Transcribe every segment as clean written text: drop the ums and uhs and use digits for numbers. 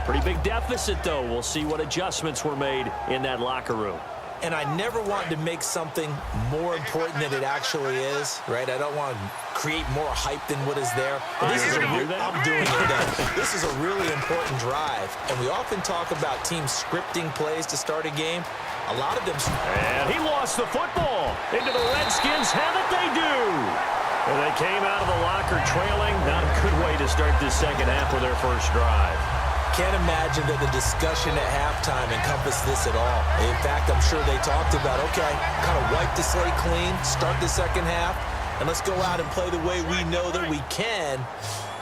Pretty big deficit, though. We'll see what adjustments were made in that locker room. And I never want to make something more important than it actually is, right? I don't want to create more hype than what is there. But this is I'm doing it, though. This is a really important drive. And we often talk about teams scripting plays to start a game. A lot of them... And he lost the football. Into the Redskins. Have it they do. And they came out of the locker trailing. Not a good way to start this second half with their first drive. Can't imagine that the discussion at halftime encompassed this at all. In fact, I'm sure they talked about, okay, kind of wipe the slate clean, start the second half, and let's go out and play the way we know that we can.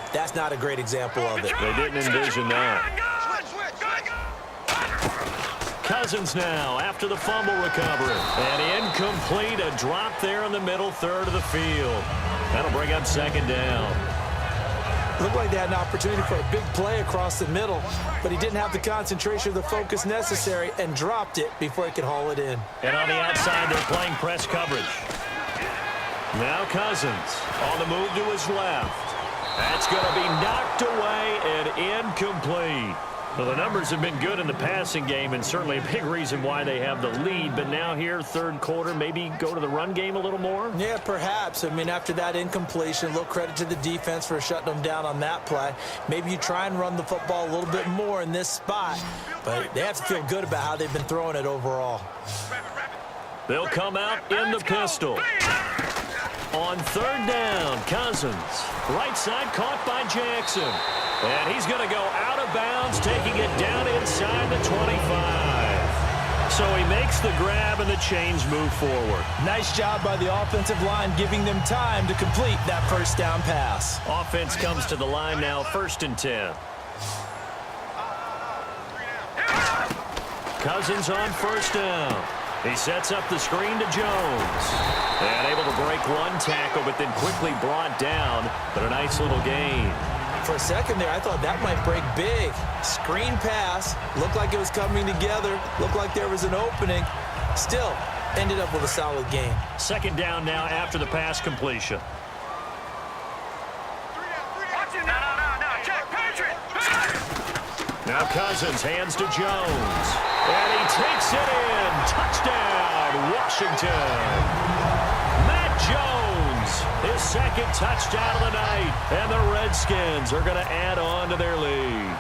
That's not a great example of it. They didn't envision that. Cousins now after the fumble recovery. And incomplete, a drop there in the middle third of the field. That'll bring up second down. Looked like they had an opportunity for a big play across the middle, but he didn't have the concentration or the focus necessary and dropped it before he could haul it in. And on the outside, they're playing press coverage. Now Cousins on the move to his left. That's going to be knocked away and incomplete. Well, the numbers have been good in the passing game and certainly a big reason why they have the lead. But now here, third quarter, maybe go to the run game a little more? Yeah, perhaps. I mean, after that incompletion, a little credit to the defense for shutting them down on that play. Maybe you try and run the football a little bit more in this spot. But they have to feel good about how they've been throwing it overall. They'll come out in the pistol. On third down, Cousins. Right side caught by Jackson. And he's going to go out of bounds, taking it down inside the 25. So he makes the grab and the chains move forward. Nice job by the offensive line, giving them time to complete that first down pass. Offense comes to the line now, 1st and 10. Cousins on first down. He sets up the screen to Jones. And able to break one tackle, but then quickly brought down. But a nice little gain. For a second there, I thought that might break big. Screen pass. Looked like it was coming together. Looked like there was an opening. Still, ended up with a solid gain. Second down now after the pass completion. Now Cousins hands to Jones. And he takes it in. Touchdown, Washington. Matt Jones, his second touchdown of the night. And the Redskins are going to add on to their lead.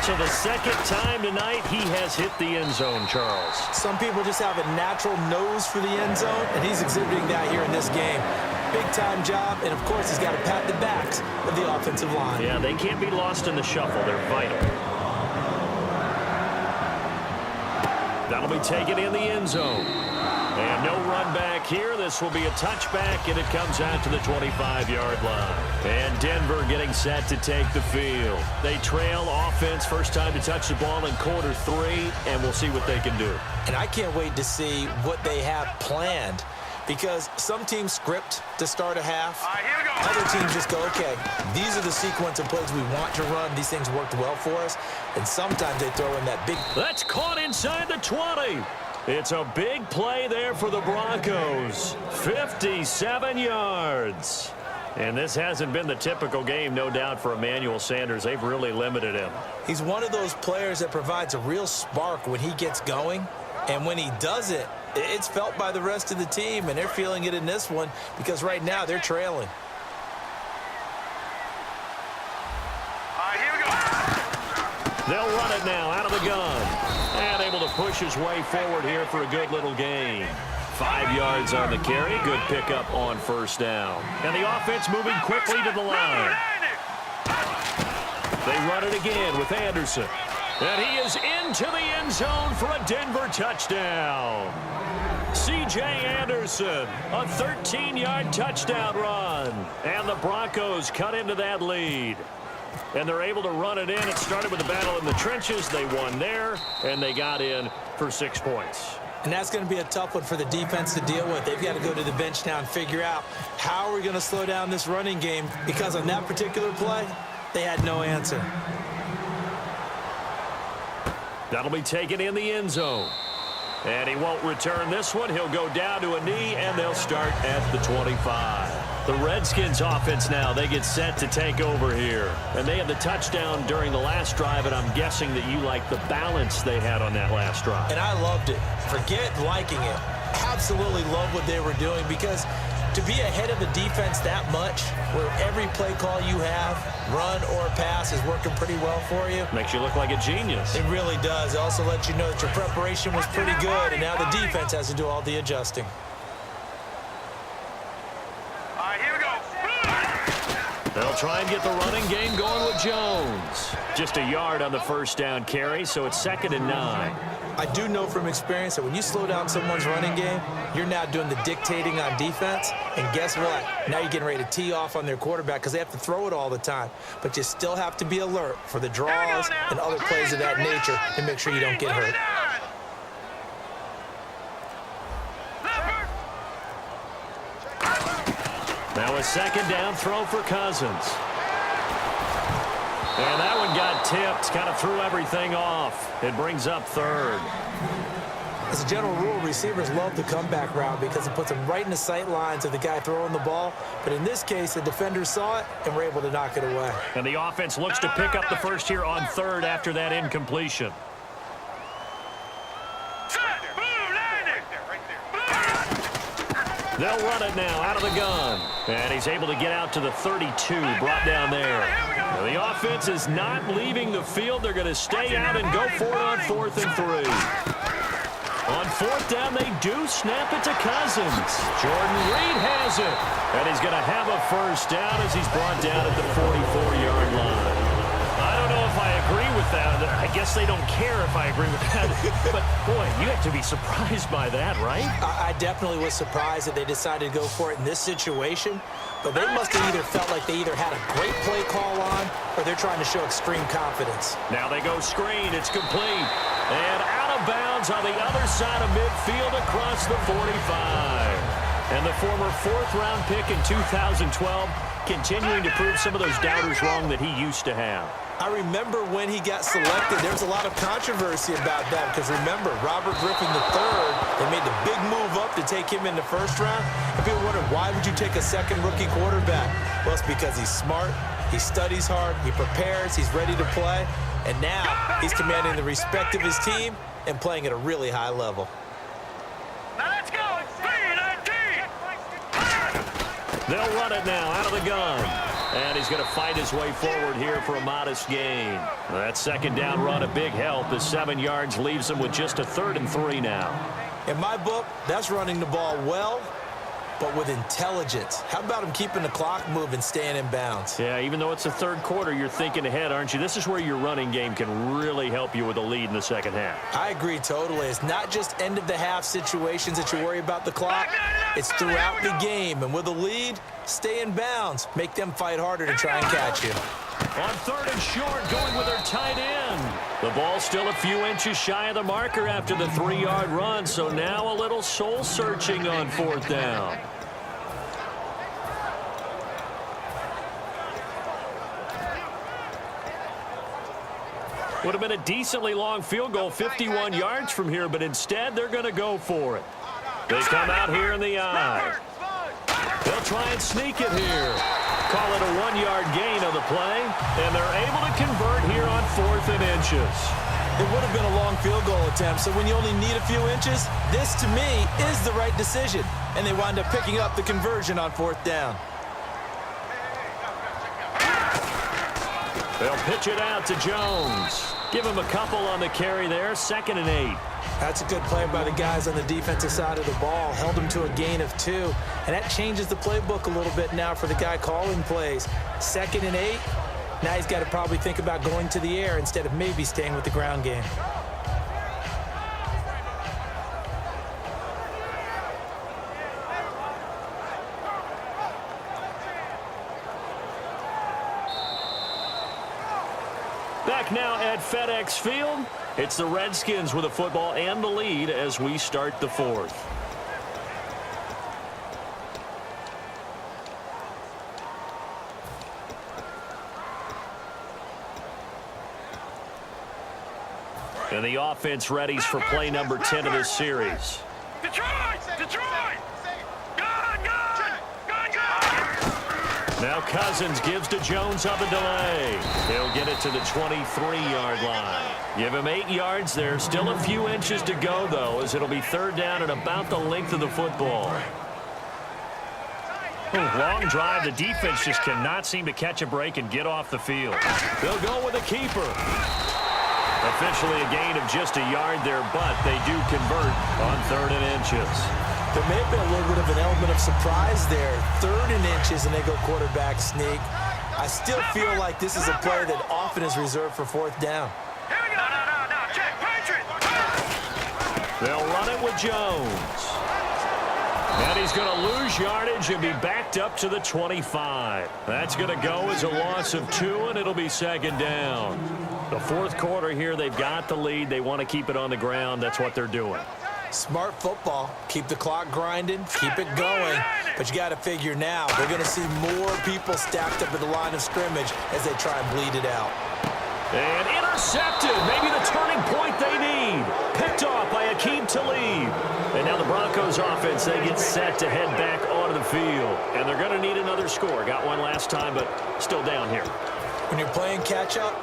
So the second time tonight he has hit the end zone, Charles. Some people just have a natural nose for the end zone, and he's exhibiting that here in this game. Big-time job, and of course he's got to pat the backs of the offensive line. Yeah, they can't be lost in the shuffle. They're vital. That'll be taken in the end zone. And no run back here. This will be a touchback, and it comes out to the 25-yard line. And Denver getting set to take the field. They trail offense, first time to touch the ball in quarter 3, and we'll see what they can do. And I can't wait to see what they have planned, because some teams script to start a half. Other teams just go, okay, these are the sequence of plays we want to run. These things worked well for us. And sometimes they throw in that big... That's caught inside the 20. It's a big play there for the Broncos. 57 yards. And this hasn't been the typical game, no doubt, for Emmanuel Sanders. They've really limited him. He's one of those players that provides a real spark when he gets going. And when he does it, it's felt by the rest of the team, and they're feeling it in this one because right now they're trailing. They'll run it now out of the gun. And able to push his way forward here for a good little gain. 5 yards on the carry. Good pickup on first down. And the offense moving quickly to the line. They run it again with Anderson. And he is into the end zone for a Denver touchdown. C.J. Anderson, a 13-yard touchdown run. And the Broncos cut into that lead. And they're able to run it in. It started with a battle in the trenches. They won there, and they got in for 6 points. And that's going to be a tough one for the defense to deal with. They've got to go to the bench now and figure out how are we going to slow down this running game, because on that particular play, they had no answer. That'll be taken in the end zone. And he won't return this one. He'll go down to a knee, and they'll start at the 25. The Redskins offense now, they get set to take over here. And they had the touchdown during the last drive, and I'm guessing that you like the balance they had on that last drive. And I loved it. Forget liking it. Absolutely love what they were doing, because to be ahead of a defense that much, where every play call you have, run or pass, is working pretty well for you. Makes you look like a genius. It really does. It also lets you know that your preparation was pretty good, and now the defense has to do all the adjusting. They'll try and get the running game going with Jones. Just a yard on the first down carry, so it's 2nd and 9. I do know from experience that when you slow down someone's running game, you're now doing the dictating on defense. And guess what? Now you're getting ready to tee off on their quarterback because they have to throw it all the time. But you still have to be alert for the draws and other plays of that nature and make sure you don't get hurt. Now a 2nd down throw for Cousins. And that one got tipped, kind of threw everything off. It brings up 3rd. As a general rule, receivers love the comeback route because it puts them right in the sight lines of the guy throwing the ball. But in this case, the defenders saw it and were able to knock it away. And the offense looks to pick up the first here on 3rd after that incompletion. They'll run it now out of the gun. And he's able to get out to the 32, brought down there. Now the offense is not leaving the field. They're going to stay out and go for it on 4th and 3. On 4th down, they do snap it to Cousins. Jordan Reed has it. And he's going to have a first down as he's brought down at the 44-yard line. I don't know if I agree with that. I guess they don't care if I agree with that. But, boy, you have to be surprised by that, right? I definitely was surprised that they decided to go for it in this situation. But they must have either felt like they either had a great play call on or they're trying to show extreme confidence. Now they go screen. It's complete. And out of bounds on the other side of midfield across the 45. And the former 4th-round pick in 2012 continuing to prove some of those doubters wrong that he used to have. I remember when he got selected, there was a lot of controversy about that because remember, Robert Griffin III, they made the big move up to take him in the 1st round. And people wondered, why would you take a 2nd rookie quarterback? Well, it's because he's smart, he studies hard, he prepares, he's ready to play. And now he's commanding the respect of his team and playing at a really high level. Now let's go. They'll run it now out of the gun. And he's going to fight his way forward here for a modest gain. That 2nd down run, a big help as 7 yards leaves him with just a 3rd and 3 now. In my book, that's running the ball well, but with intelligence. How about him keeping the clock moving, staying in bounds? Yeah, even though it's the 3rd quarter, you're thinking ahead, aren't you? This is where your running game can really help you with a lead in the 2nd half. I agree totally. It's not just end-of-the-half situations that you worry about the clock. It's throughout the game. And with a lead, stay in bounds. Make them fight harder to try and catch you. On 3rd and short, going with their tight end. The ball still a few inches shy of the marker after the 3-yard run, so now a little soul-searching on 4th down. Would have been a decently long field goal, 51 yards from here, but instead they're going to go for it. They come out here in the eye. They'll try and sneak it here. Call it a 1-yard gain on the play, and they're able to convert here on 4th and inches. It would have been a long field goal attempt, so when you only need a few inches, this, to me, is the right decision. And they wind up picking up the conversion on 4th down. They'll pitch it out to Jones. Give him a couple on the carry there, 2nd and 8. That's a good play by the guys on the defensive side of the ball. Held him to a gain of 2. And that changes the playbook a little bit now for the guy calling plays. 2nd and 8. Now he's got to probably think about going to the air instead of maybe staying with the ground game. Back now at FedEx Field. It's the Redskins with the football and the lead as we start the 4th. And the offense readies for play number 10 of this series. Detroit! Detroit! Gun! Gun! Gun! Gun! Now Cousins gives to Jones on the delay. He'll get it to the 23-yard line. Give him 8 yards there. Still a few inches to go, though, as it'll be third down and about the length of the football. Long drive. The defense just cannot seem to catch a break and get off the field. They'll go with a keeper. Officially a gain of just a yard there, but they do convert on 3rd and inches. There may have been a little bit of an element of surprise there. 3rd and inches, and they go quarterback sneak. I still feel like this is a play that often is reserved for 4th down. They'll run it with Jones. And he's going to lose yardage and be backed up to the 25. That's going to go as a loss of 2, and it'll be 2nd down. The 4th quarter here, they've got the lead. They want to keep it on the ground. That's what they're doing. Smart football. Keep the clock grinding. Keep it going. But you got to figure now, they're going to see more people stacked up at the line of scrimmage as they try and bleed it out. And intercepted. Maybe the turning point they need. Picked off by Akeem Talib. And now the Broncos offense, they get set to head back onto the field. And they're going to need another score. Got one last time, but still down here. When you're playing catch-up,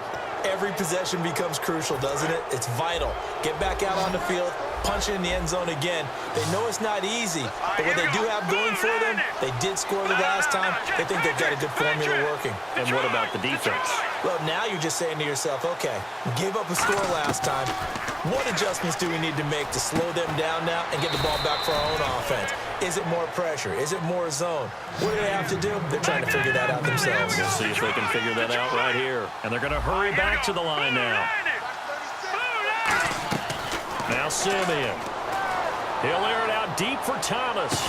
every possession becomes crucial, doesn't it? It's vital. Get back out on the field, punch it in the end zone again. They know it's not easy, but what they do have going for them, they did score the last time. They think they've got a good formula working. And what about the defense? Well, now you're just saying to yourself, okay, we gave up a score last time. What adjustments do we need to make to slow them down now and get the ball back for our own offense? Is it more pressure? Is it more zone? What do they have to do? They're trying to figure that out themselves. We'll see if they can figure that out right here. And they're going to hurry back to the line now. Now Simeon. He'll air it out deep for Thomas.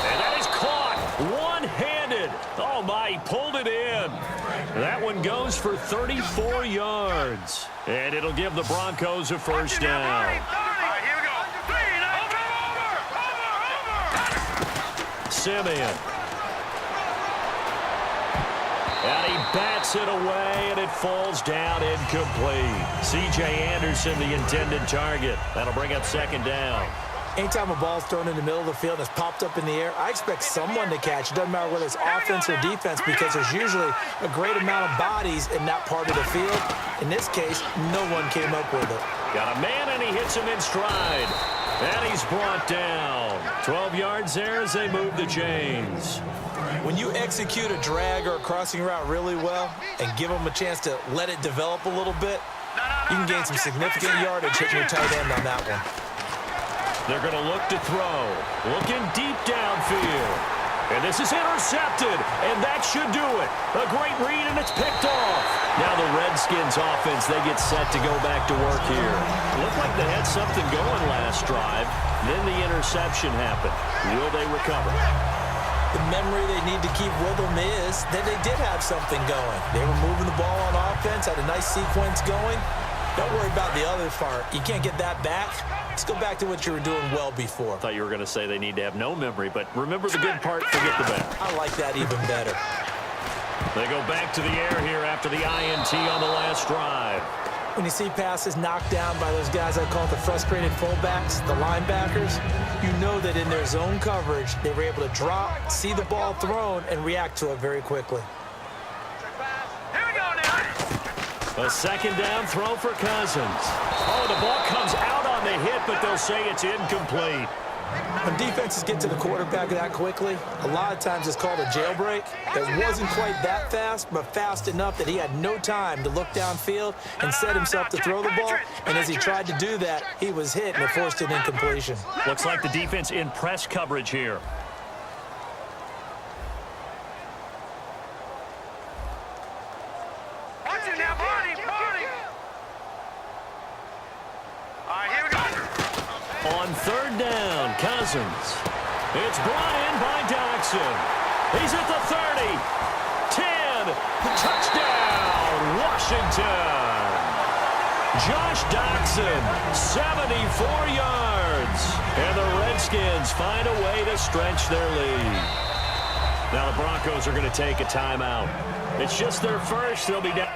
And that is caught one-handed. Oh, my, he pulled it in. That one goes for 34 yards. And it'll give the Broncos a 1st down. Simeon. And he bats it away, and it falls down incomplete. C.J. Anderson, the intended target. That'll bring up 2nd down. Anytime a ball's thrown in the middle of the field and it's popped up in the air, I expect someone to catch. It doesn't matter whether it's offense or defense because there's usually a great amount of bodies in that part of the field. In this case, no one came up with it. Got a man, and he hits him in stride. And he's brought down. 12 yards there as they move the chains. When you execute a drag or a crossing route really well and give them a chance to let it develop a little bit, you can gain some significant yardage hitting your tight end on that one. They're going to look to throw. Looking deep downfield. And this is intercepted, and that should do it. A great read, and it's picked off. Now the Redskins offense, they get set to go back to work here. Looked like they had something going last drive. Then the interception happened. Will they recover? The memory they need to keep with them is that they did have something going. They were moving the ball on offense, had a nice sequence going. Don't worry about the other part. You can't get that back. Let's go back to what you were doing well before. I thought you were going to say they need to have no memory, but remember the good part, forget the bad. I like that even better. They go back to the air here after the INT on the last drive. When you see passes knocked down by those guys I call the frustrated fullbacks, the linebackers, you know that in their zone coverage, they were able to drop, see the ball thrown, and react to it very quickly. A 2nd down throw for Cousins. Oh, the ball comes out on the hit, but they'll say it's incomplete. When defenses get to the quarterback that quickly, a lot of times it's called a jailbreak. It wasn't quite that fast, but fast enough that he had no time to look downfield and set himself to throw the ball. And as he tried to do that, he was hit, and it forced an incompletion. Looks like the defense in press coverage here. On 3rd down, Cousins. It's brought in by Doxson. He's at the 30. 10. Touchdown, Washington. Josh Doxson, 74 yards. And the Redskins find a way to stretch their lead. Now the Broncos are going to take a timeout. It's just their first. They'll be down.